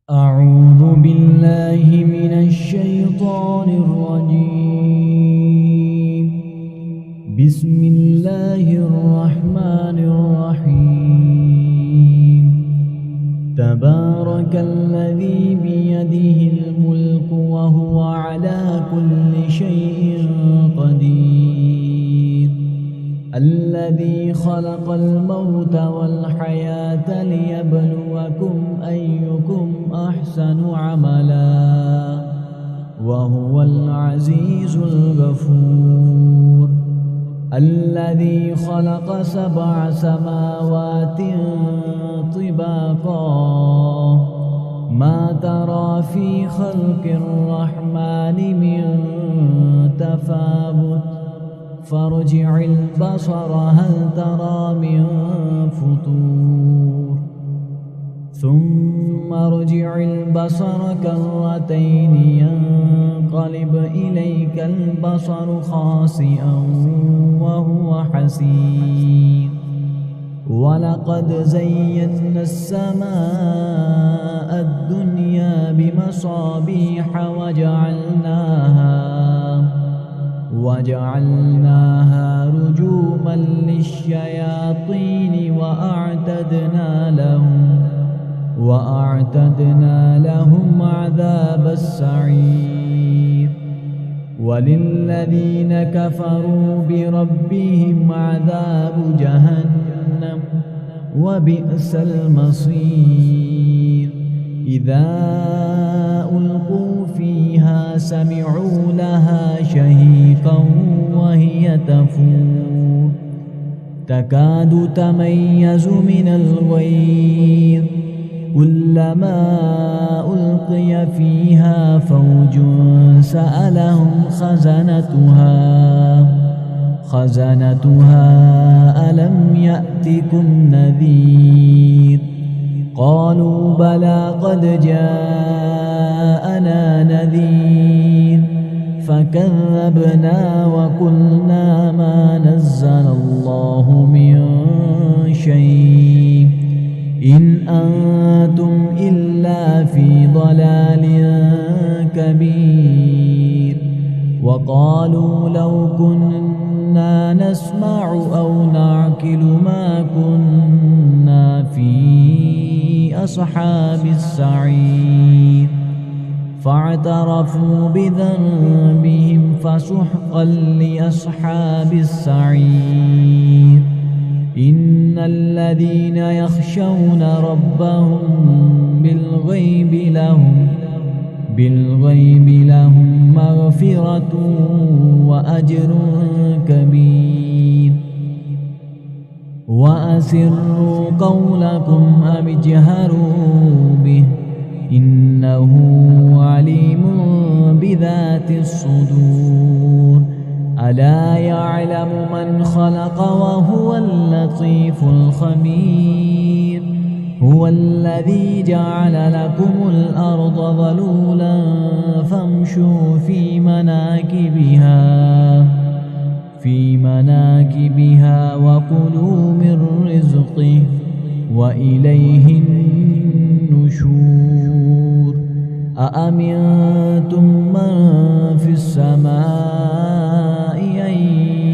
أعوذ بالله من الشيطان الرجيم. بسم الله الرحمن الرحيم. تبارك الذي بيده الملك وهو على كل شيء قدير. الذي خلق الموت والحياة ليبلوكم أيكم أحسن عملا وهو العزيز الغفور. الذي خلق 7 سماوات طباقا ما ترى في خلق الرحمن من تفاوت فارجع البصر هل ترى من فطور ثم ارجع البصر كرتين ينقلب إليك البصر خاسئا وهو حسير. ولقد زينا السماء الدنيا بمصابيح وجعلناها رجوما للشياطين وأعتدنا لهم عذاب السعير. وللذين كفروا بربهم عذاب جهنم وبئس المصير. إذا ألقوا فيها سمعوا لها شهيقا وهي تفور تكاد تميز من الغيظ كلما ألقي فيها فوج سألهم خزنتها ألم يأتكم نذير قالوا بلى قد جاءنا نذير فكذبنا وقلنا ما نزل الله من شيء إن أنتم إلا في ضلال كبير. وقالوا لو كنا نسمع أو نعقل ما كنا في أصحاب السعير فاعترفوا بذنبهم فسحقا لأصحاب السعير. إن الذين يخشون ربهم بالغيب لهم مغفرة وأجر كبير. وأسروا قولكم أو اجهروا به إنه عليم بذات الصدور. ألا يعلم من خلق وهو اللطيف الخبير. هو الذي جعل لكم الأرض ذلولا فامشوا في مناكبها وكلوا من رزقه وإليه النشور. أأمنتم من في السماء أن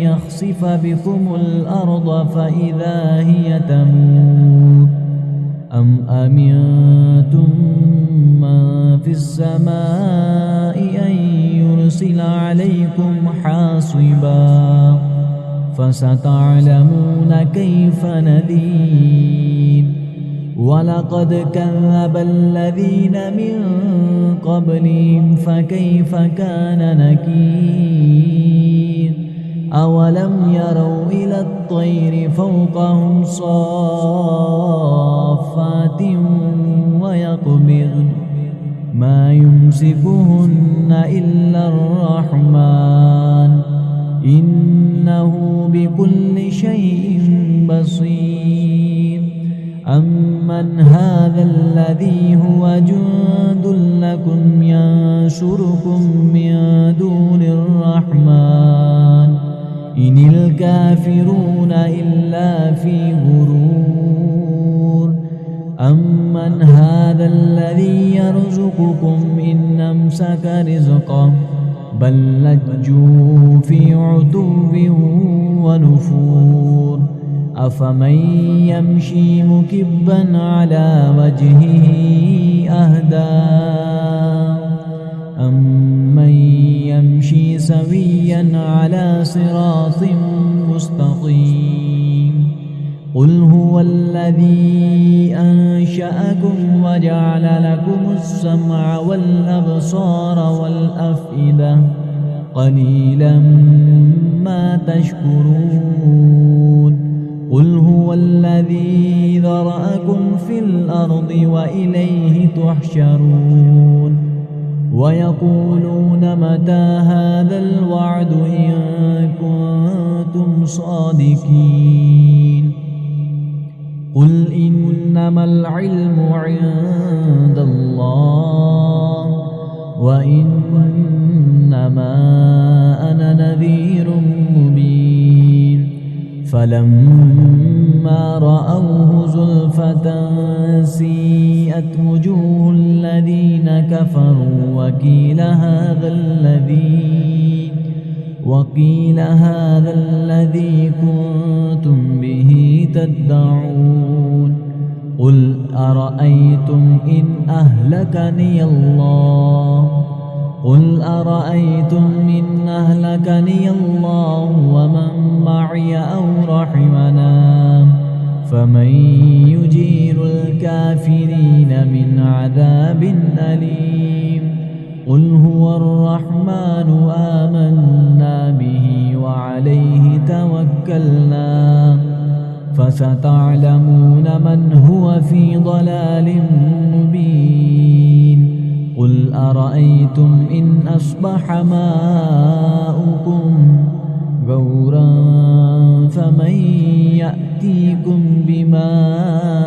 يخسف بكم الأرض فإذا هي تمور أم أمنتم من في السماء أن يرسل عليكم حاصبا فستعلمون كيف نذير. ولقد كذب الذين من قبلهم فكيف كان نكير. أولم يروا إلى الطير فوقهم صافات ويقبضن ما يمسكهن إلا الرحمن إنه بكل شيء بصير. أمن هذا الذي هو جند لكم ينصركم من دون الرحمن إن الكافرون إلا في غرور. أمن هذا هذا الذي يرزقكم إن أمسك رزقه بل لجوا في عتو ونفور أفمن يمشي مكبا على وجهه أهدى أمن يمشي سويا على صراط مستقيم قل هو الذي أنشأكم وجعل لكم السمع والأبصار والأفئدة قليلا ما تشكرون قل هو الذي ذرأكم في الأرض وإليه تحشرون ويقولون متى هذا الوعد إن كنتم صادقين قل إنما العلم عند الله وإنما أنا نذير مبين فلما رأوه زلفة سيئت وجوه الذين كفروا وقيل هذا الذي كنتم به تدعون قل أرأيتم إن أهلكني الله ومن معي أو رحمنا فمن يجير الكافرين من عذاب أليم قل هو الرحمن آمنا به وعليه توكلنا فستعلمون من هو في ضلال مبين قل أرأيتم إن أصبح ماؤكم غورا فمن يأتيكم بماء